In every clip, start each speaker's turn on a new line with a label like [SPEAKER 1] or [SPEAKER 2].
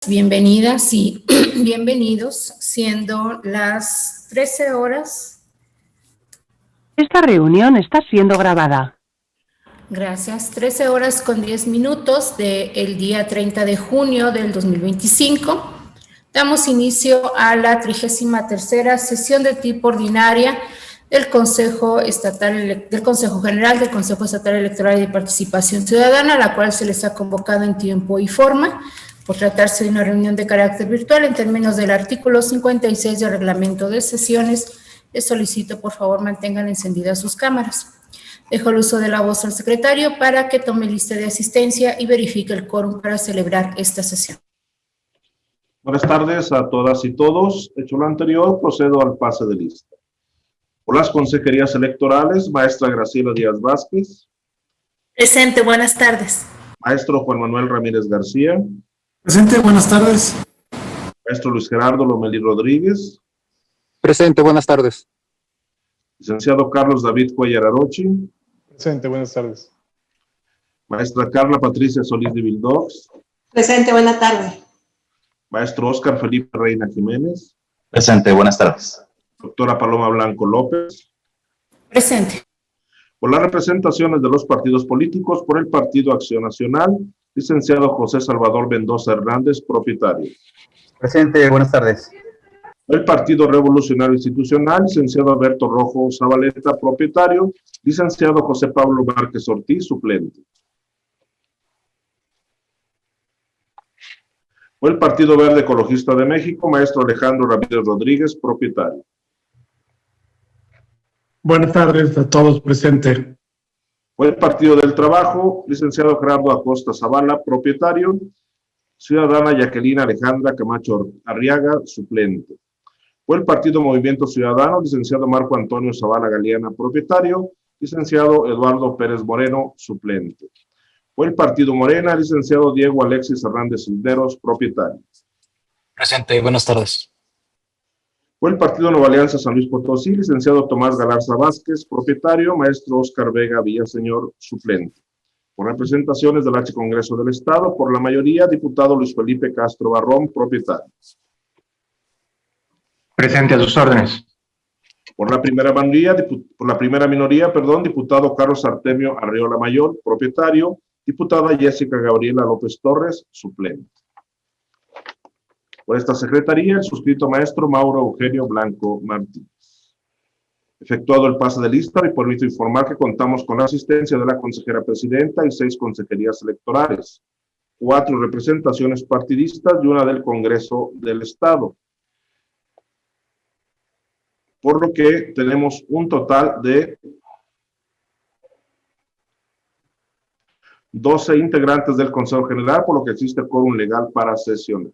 [SPEAKER 1] Bienvenidas y bienvenidos, siendo las 13 horas.
[SPEAKER 2] Esta reunión está siendo grabada.
[SPEAKER 1] Gracias. 13 horas con 10 minutos del día 30 de junio del 2025. Damos inicio a la 33ª sesión de tipo ordinaria del Consejo General del Consejo Estatal Electoral y de Participación Ciudadana, la cual se les ha convocado en tiempo y forma. Por tratarse de una reunión de carácter virtual, en términos del artículo 56 del reglamento de sesiones, les solicito por favor mantengan encendidas sus cámaras. Dejo el uso de la voz al secretario para que tome lista de asistencia y verifique el quórum para celebrar esta sesión.
[SPEAKER 3] Buenas tardes a todas y todos. Hecho lo anterior, procedo al pase de lista. Por las consejerías electorales, maestra Graciela Díaz Vázquez.
[SPEAKER 1] Presente, buenas tardes.
[SPEAKER 3] Maestro Juan Manuel Ramírez García.
[SPEAKER 4] Presente, buenas tardes.
[SPEAKER 3] Maestro Luis Gerardo Lomelí Rodríguez.
[SPEAKER 5] Presente, buenas tardes.
[SPEAKER 3] Licenciado Carlos David Cuellar Arochi.
[SPEAKER 4] Presente, buenas tardes.
[SPEAKER 3] Maestra Carla Patricia Solís de Vildox.
[SPEAKER 6] Presente, buena tarde.
[SPEAKER 3] Maestro Óscar Felipe Reina Jiménez.
[SPEAKER 7] Presente, buenas tardes.
[SPEAKER 3] Doctora Paloma Blanco López.
[SPEAKER 1] Presente.
[SPEAKER 3] Por las representaciones de los partidos políticos, por el Partido Acción Nacional, licenciado José Salvador Mendoza Hernández, propietario.
[SPEAKER 7] Presente, buenas tardes.
[SPEAKER 3] El Partido Revolucionario Institucional, licenciado Alberto Rojo Zabaleta, propietario. Licenciado José Pablo Márquez Ortiz, suplente. Por el Partido Verde Ecologista de México, maestro Alejandro Ramírez Rodríguez, propietario.
[SPEAKER 4] Buenas tardes a todos, presente.
[SPEAKER 3] Por el Partido del Trabajo, licenciado Gerardo Acosta Zavala, propietario. Ciudadana Jacqueline Alejandra Camacho Arriaga, suplente. Por el Partido Movimiento Ciudadano, licenciado Marco Antonio Zavala Galeana, propietario. Licenciado Eduardo Pérez Moreno, suplente. Por el Partido Morena, licenciado Diego Alexis Hernández Cisneros, propietario.
[SPEAKER 5] Presente, buenas tardes.
[SPEAKER 3] Por el Partido Nueva Alianza San Luis Potosí, licenciado Tomás Galarza Vázquez, propietario. Maestro Óscar Vega Villaseñor, suplente. Por representaciones del H. Congreso del Estado, por la mayoría, diputado Luis Felipe Castro Barrón, propietario.
[SPEAKER 7] Presente, a sus órdenes.
[SPEAKER 3] Por la primera minoría, diputado Carlos Artemio Arreola Mayor, propietario. Diputada Jessica Gabriela López Torres, suplente. Por esta secretaría, el suscrito maestro Mauro Eugenio Blanco Martínez. Efectuado el pase de lista, me permito informar que contamos con la asistencia de la consejera presidenta y 6 consejerías electorales, 4 representaciones partidistas y 1 del Congreso del Estado. Por lo que tenemos un total de 12 integrantes del Consejo General, por lo que existe quórum legal para sesionar.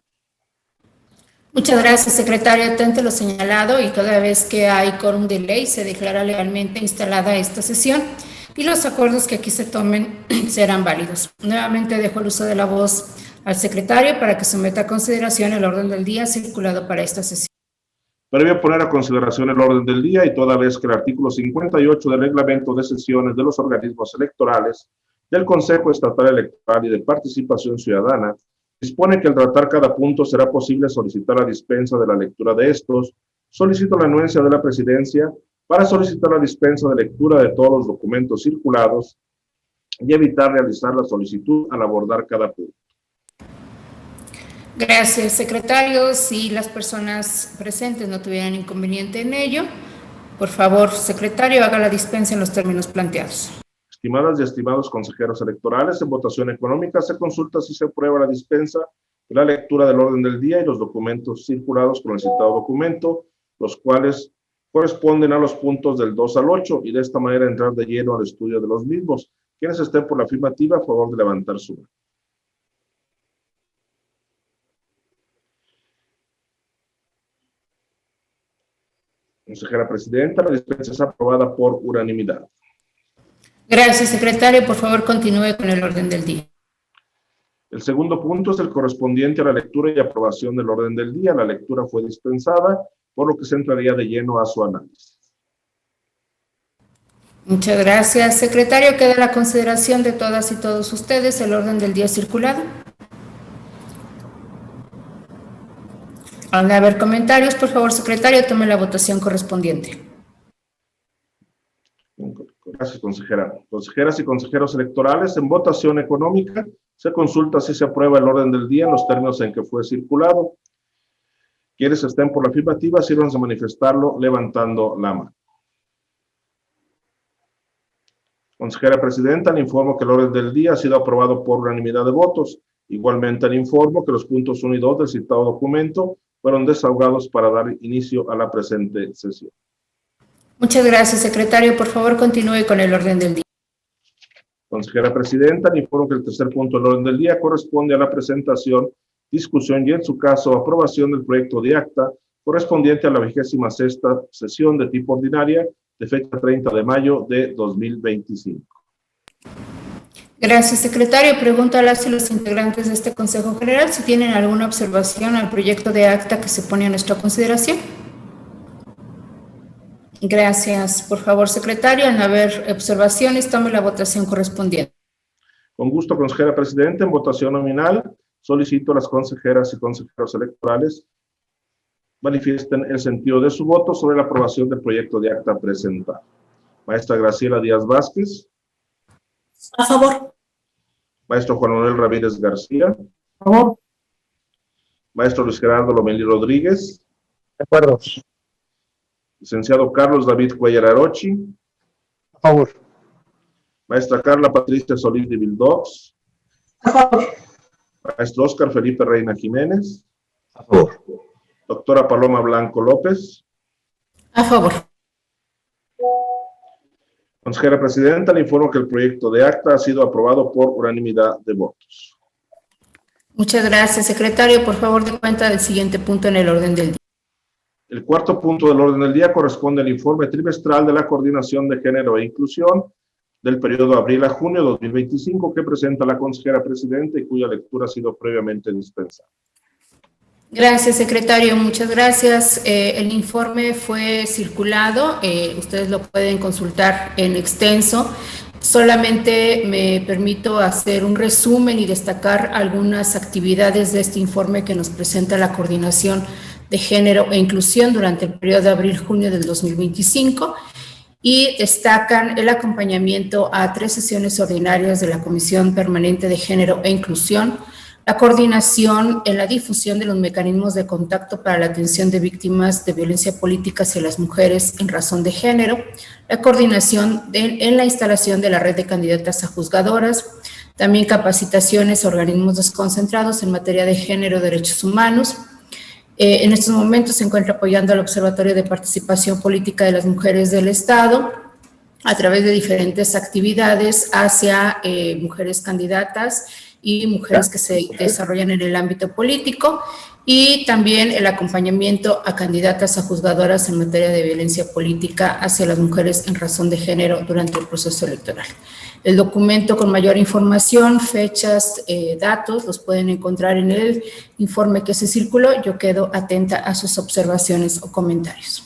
[SPEAKER 1] Muchas gracias, secretario. Atente lo señalado y toda vez que hay quórum de ley se declara legalmente instalada esta sesión y los acuerdos que aquí se tomen serán válidos. Nuevamente dejo el uso de la voz al secretario para que someta a consideración el orden del día circulado para esta sesión.
[SPEAKER 3] Previo poner a consideración el orden del día y toda vez que el artículo 58 del reglamento de sesiones de los organismos electorales del Consejo Estatal Electoral y de Participación Ciudadana dispone que al tratar cada punto será posible solicitar la dispensa de la lectura de estos, solicito la anuencia de la presidencia para solicitar la dispensa de lectura de todos los documentos circulados y evitar realizar la solicitud al abordar cada punto.
[SPEAKER 1] Gracias, secretario. Si las personas presentes no tuvieran inconveniente en ello, por favor, secretario, haga la dispensa en los términos planteados.
[SPEAKER 3] Estimadas y estimados consejeros electorales, en votación económica se consulta si se aprueba la dispensa de la lectura del orden del día y los documentos circulados con el citado documento, los cuales corresponden a los puntos del 2 al 8 y de esta manera entrar de lleno al estudio de los mismos. Quienes estén por la afirmativa, a favor de levantar su mano. Consejera Presidenta, la dispensa es aprobada por unanimidad.
[SPEAKER 1] Gracias, secretario. Por favor, continúe con el orden del día.
[SPEAKER 3] El segundo punto es el correspondiente a la lectura y aprobación del orden del día. La lectura fue dispensada, por lo que se entraría de lleno a su análisis.
[SPEAKER 1] Muchas gracias, secretario. Queda a la consideración de todas y todos ustedes el orden del día circulado. Al no haber comentarios, por favor, secretario, tome la votación correspondiente.
[SPEAKER 3] Gracias, consejera. Consejeras y consejeros electorales, en votación económica se consulta si se aprueba el orden del día en los términos en que fue circulado. Quienes estén por la afirmativa, sírvanse a manifestarlo levantando la mano. Consejera presidenta, le informo que el orden del día ha sido aprobado por unanimidad de votos. Igualmente le informo que los puntos 1 y 2 del citado documento fueron desahogados para dar inicio a la presente sesión.
[SPEAKER 1] Muchas gracias, secretario. Por favor, continúe con el orden del día.
[SPEAKER 3] Consejera presidenta, le informo que el tercer punto del orden del día corresponde a la presentación, discusión y, en su caso, aprobación del proyecto de acta correspondiente a la 26ª sesión de tipo ordinaria de fecha 30 de mayo de 2025.
[SPEAKER 1] Gracias, secretario. Pregunto a las y los integrantes de este Consejo General si tienen alguna observación al proyecto de acta que se pone a nuestra consideración. Gracias. Por favor, secretario, al no haber observaciones, tome la votación correspondiente.
[SPEAKER 3] Con gusto, consejera presidenta, en votación nominal, solicito a las consejeras y consejeros electorales manifiesten el sentido de su voto sobre la aprobación del proyecto de acta presentado. Maestra Graciela Díaz Vázquez.
[SPEAKER 6] A favor.
[SPEAKER 3] Maestro Juan Manuel Ramírez García.
[SPEAKER 4] A favor.
[SPEAKER 3] Maestro Luis Gerardo Lomelí Rodríguez.
[SPEAKER 5] De acuerdo.
[SPEAKER 3] Licenciado Carlos David Cuellar Arochi.
[SPEAKER 4] A favor.
[SPEAKER 3] Maestra Carla Patricia Solís de Vildox.
[SPEAKER 6] A favor.
[SPEAKER 3] Maestro Óscar Felipe Reina Jiménez.
[SPEAKER 7] A favor.
[SPEAKER 3] Doctora Paloma Blanco López.
[SPEAKER 1] A favor.
[SPEAKER 3] Consejera presidenta, le informo que el proyecto de acta ha sido aprobado por unanimidad de votos.
[SPEAKER 1] Muchas gracias, secretario. Por favor, dé cuenta del siguiente punto en el orden del día.
[SPEAKER 3] El cuarto punto del orden del día corresponde al informe trimestral de la Coordinación de Género e Inclusión del periodo abril a junio de 2025 que presenta la consejera presidenta y cuya lectura ha sido previamente dispensada.
[SPEAKER 1] Gracias, secretario. Muchas gracias. El informe fue circulado. Ustedes lo pueden consultar en extenso. Solamente me permito hacer un resumen y destacar algunas actividades de este informe que nos presenta la Coordinación de Género e Inclusión durante el periodo de abril-junio del 2025 y destacan el acompañamiento a 3 sesiones ordinarias de la Comisión Permanente de Género e Inclusión, la coordinación en la difusión de los mecanismos de contacto para la atención de víctimas de violencia política hacia las mujeres en razón de género, la coordinación en la instalación de la red de candidatas a juzgadoras, también capacitaciones a organismos desconcentrados en materia de género y derechos humanos. En estos momentos se encuentra apoyando al Observatorio de Participación Política de las Mujeres del Estado a través de diferentes actividades hacia mujeres candidatas y mujeres que se desarrollan en el ámbito político, y también el acompañamiento a candidatas a juzgadoras en materia de violencia política hacia las mujeres en razón de género durante el proceso electoral. El documento con mayor información, fechas, datos, los pueden encontrar en el informe que se circuló. Yo quedo atenta a sus observaciones o comentarios.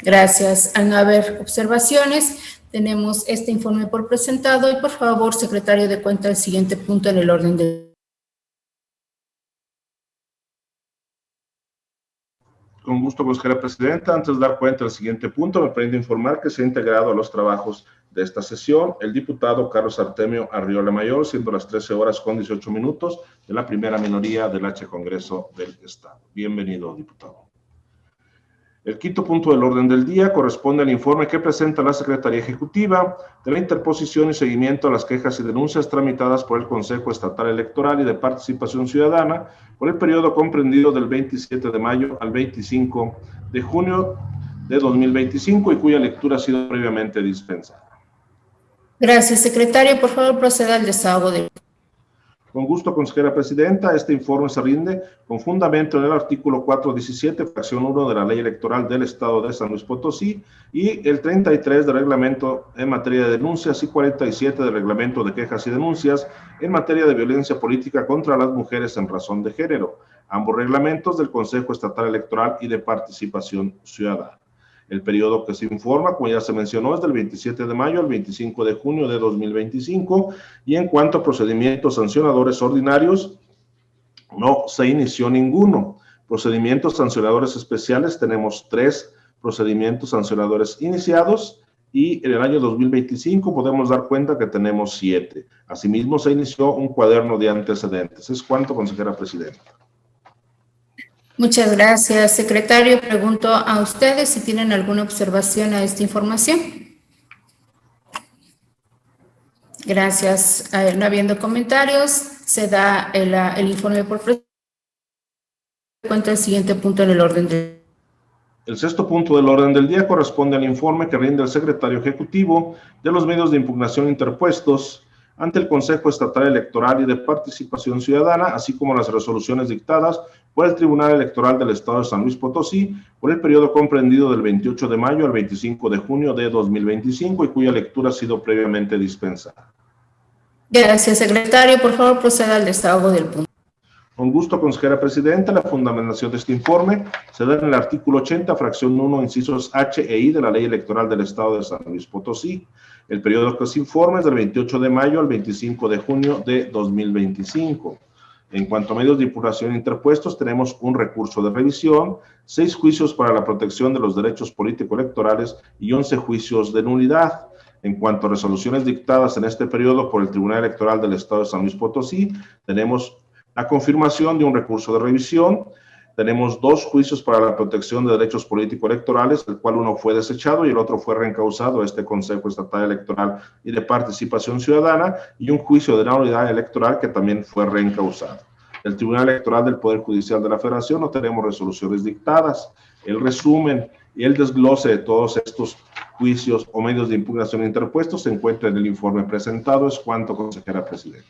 [SPEAKER 1] Gracias. Al no haber observaciones, tenemos este informe por presentado y por favor, secretario, dé cuenta del siguiente punto en el orden del.
[SPEAKER 3] Con gusto, consejera presidenta. Antes de dar cuenta del siguiente punto, me permite informar que se ha integrado a los trabajos de esta sesión el diputado Carlos Artemio Arriola Mayor, siendo las 13 horas con 18 minutos de la primera minoría del H Congreso del Estado. Bienvenido, diputado. El quinto punto del orden del día corresponde al informe que presenta la Secretaría Ejecutiva de la interposición y seguimiento a las quejas y denuncias tramitadas por el Consejo Estatal Electoral y de Participación Ciudadana por el periodo comprendido del 27 de mayo al 25 de junio de 2025 y cuya lectura ha sido previamente dispensada.
[SPEAKER 1] Gracias, secretario. Por favor, proceda al desahogo del.
[SPEAKER 3] Con gusto, consejera presidenta. Este informe se rinde con fundamento en el artículo 417, fracción 1 de la Ley Electoral del Estado de San Luis Potosí y el 33 del Reglamento en materia de denuncias y 47 del Reglamento de quejas y denuncias en materia de violencia política contra las mujeres en razón de género, ambos reglamentos del Consejo Estatal Electoral y de Participación Ciudadana. El periodo que se informa, como ya se mencionó, es del 27 de mayo al 25 de junio de 2025. Y en cuanto a procedimientos sancionadores ordinarios, no se inició ninguno. Procedimientos sancionadores especiales, tenemos 3 procedimientos sancionadores iniciados, y en el año 2025 podemos dar cuenta que tenemos 7. Asimismo, se inició un cuaderno de antecedentes. Es cuanto, consejera presidenta.
[SPEAKER 1] Muchas gracias, secretario. Pregunto a ustedes si tienen alguna observación a esta información. Gracias. No habiendo comentarios, se da el informe por presentación. Cuenta el siguiente punto en el orden del...
[SPEAKER 3] El 6º punto del orden del día corresponde al informe que rinde el secretario ejecutivo de los medios de impugnación interpuestos ante el Consejo Estatal Electoral y de Participación Ciudadana, así como las resoluciones dictadas por el Tribunal Electoral del Estado de San Luis Potosí por el periodo comprendido del 28 de mayo al 25 de junio de 2025 y cuya lectura ha sido previamente dispensada.
[SPEAKER 1] Gracias, secretario. Por favor, proceda al desahogo del punto.
[SPEAKER 3] Con gusto, consejera presidenta. La fundamentación de este informe se da en el artículo 80, fracción 1, incisos H e I de la Ley Electoral del Estado de San Luis Potosí. El periodo que se informa es del 28 de mayo al 25 de junio de 2025. En cuanto a medios de impugnación interpuestos, tenemos un recurso de revisión, 6 juicios para la protección de los derechos político-electorales y 11 juicios de nulidad. En cuanto a resoluciones dictadas en este periodo por el Tribunal Electoral del Estado de San Luis Potosí, tenemos la confirmación de un recurso de revisión. Tenemos 2 juicios para la protección de derechos político-electorales, el cual uno fue desechado y el otro fue reencausado a este Consejo Estatal Electoral y de Participación Ciudadana, y un juicio de la unidad electoral que también fue reencausado. Del Tribunal Electoral del Poder Judicial de la Federación no tenemos resoluciones dictadas. El resumen y el desglose de todos estos juicios o medios de impugnación interpuestos se encuentra en el informe presentado. Es cuanto, consejera presidenta.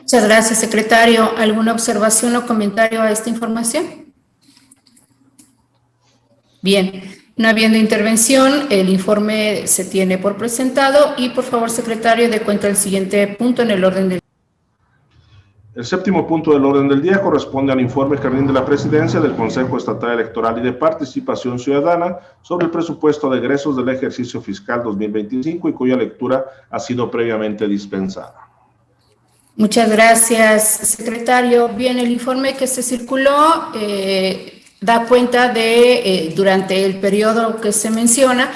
[SPEAKER 1] Muchas gracias, secretario. ¿Alguna observación o comentario a esta información? Bien, no habiendo intervención, el informe se tiene por presentado y, por favor, secretario, dé cuenta del siguiente punto en el orden del...
[SPEAKER 3] El 7º punto del orden del día corresponde al informe que rinde la presidencia del Consejo Estatal Electoral y de Participación Ciudadana sobre el presupuesto de egresos del ejercicio fiscal 2025 y cuya lectura ha sido previamente dispensada.
[SPEAKER 1] Muchas gracias, secretario. Bien, el informe que se circuló da cuenta de, durante el periodo que se menciona,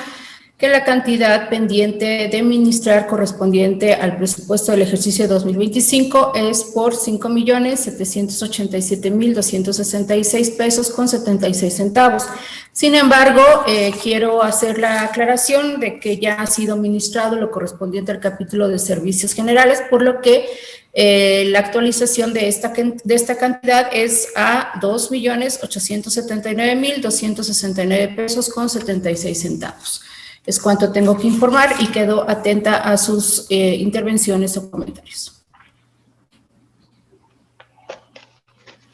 [SPEAKER 1] que la cantidad pendiente de administrar correspondiente al presupuesto del ejercicio 2025 es por 5,787,266 pesos con 76 centavos. Sin embargo, quiero hacer la aclaración de que ya ha sido administrado lo correspondiente al capítulo de servicios generales, por lo que la actualización de esta cantidad es a 2,879,269 pesos con 76 centavos. Es cuanto tengo que informar y quedo atenta a sus intervenciones o comentarios.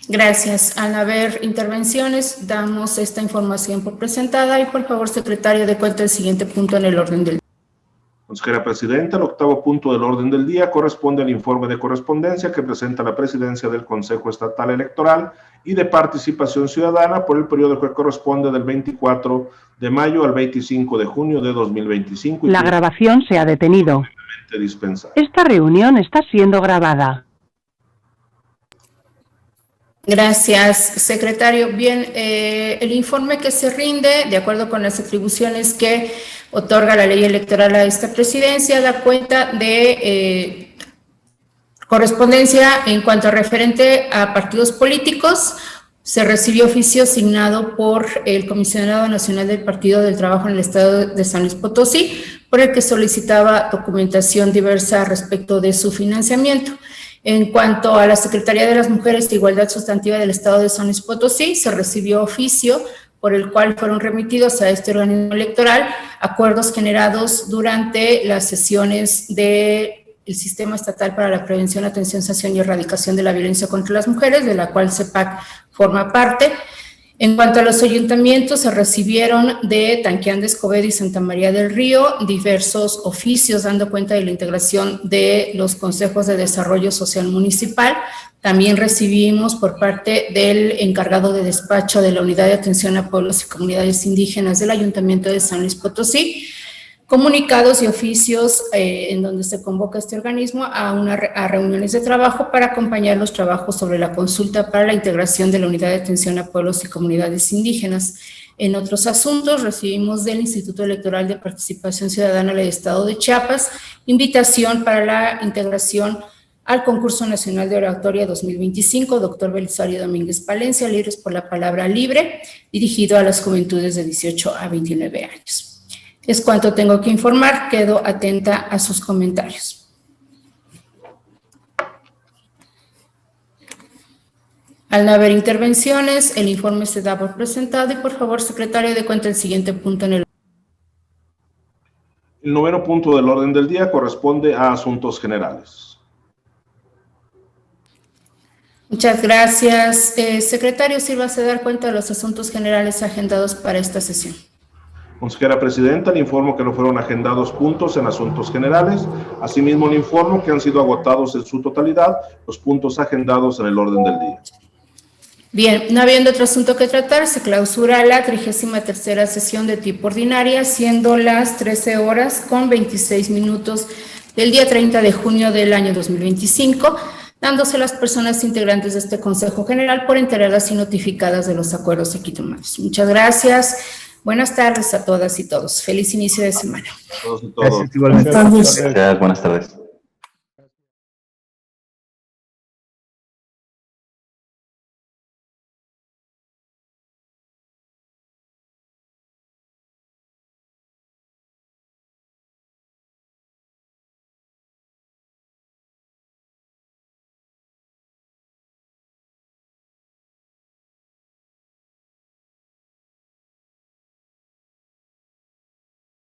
[SPEAKER 1] Gracias. Al haber intervenciones, damos esta información por presentada y, por favor, secretario, dé cuenta del siguiente punto en el orden del día.
[SPEAKER 3] Consejera presidenta, el 8º punto del orden del día corresponde al informe de correspondencia que presenta la presidencia del Consejo Estatal Electoral y de Participación Ciudadana por el periodo que corresponde del 24 de mayo al 25 de junio de 2025.
[SPEAKER 2] La grabación se ha detenido. Esta reunión está siendo grabada.
[SPEAKER 1] Gracias, secretario. Bien, el informe que se rinde, de acuerdo con las atribuciones que otorga la ley electoral a esta presidencia, da cuenta de correspondencia en cuanto a referente a partidos políticos. Se recibió oficio asignado por el Comisionado Nacional del Partido del Trabajo en el Estado de San Luis Potosí, por el que solicitaba documentación diversa respecto de su financiamiento. En cuanto a la Secretaría de las Mujeres e Igualdad Sustantiva del Estado de San Luis Potosí, se recibió oficio por el cual fueron remitidos a este organismo electoral acuerdos generados durante las sesiones del Sistema Estatal para la Prevención, Atención, Sanción y Erradicación de la Violencia contra las Mujeres, de la cual CEPAC forma parte. En cuanto a los ayuntamientos, se recibieron de Tanquián de Escobedo y Santa María del Río diversos oficios dando cuenta de la integración de los consejos de desarrollo social municipal. También recibimos por parte del encargado de despacho de la Unidad de Atención a Pueblos y Comunidades Indígenas del Ayuntamiento de San Luis Potosí comunicados y oficios en donde se convoca este organismo a reuniones de trabajo para acompañar los trabajos sobre la consulta para la integración de la Unidad de Atención a Pueblos y Comunidades Indígenas. En otros asuntos, recibimos del Instituto Electoral de Participación Ciudadana del Estado de Chiapas invitación para la integración al Concurso Nacional de Oratoria 2025, doctor Belisario Domínguez Palencia, Libres por la Palabra Libre, dirigido a las juventudes de 18 a 29 años. Es cuanto tengo que informar, quedo atenta a sus comentarios. Al no haber intervenciones, el informe se da por presentado y por favor, secretario, dé cuenta el siguiente punto en el...
[SPEAKER 3] El 9º punto del orden del día corresponde a asuntos generales.
[SPEAKER 1] Muchas gracias. Secretario, sírvase dar cuenta de los asuntos generales agendados para esta sesión.
[SPEAKER 3] Consejera Presidenta, le informo que no fueron agendados puntos en asuntos generales. Asimismo, le informo que han sido agotados en su totalidad los puntos agendados en el orden del día.
[SPEAKER 1] Bien, no habiendo otro asunto que tratar, se clausura la 33ª sesión de tipo ordinaria, siendo las 13 horas con 26 minutos del día 30 de junio del año 2025, dándose a las personas integrantes de este Consejo General por enteradas y notificadas de los acuerdos aquí tomados. Muchas gracias. Buenas tardes a todas y todos. Feliz inicio de semana.
[SPEAKER 3] Todos y todos.
[SPEAKER 7] Gracias, buenas tardes.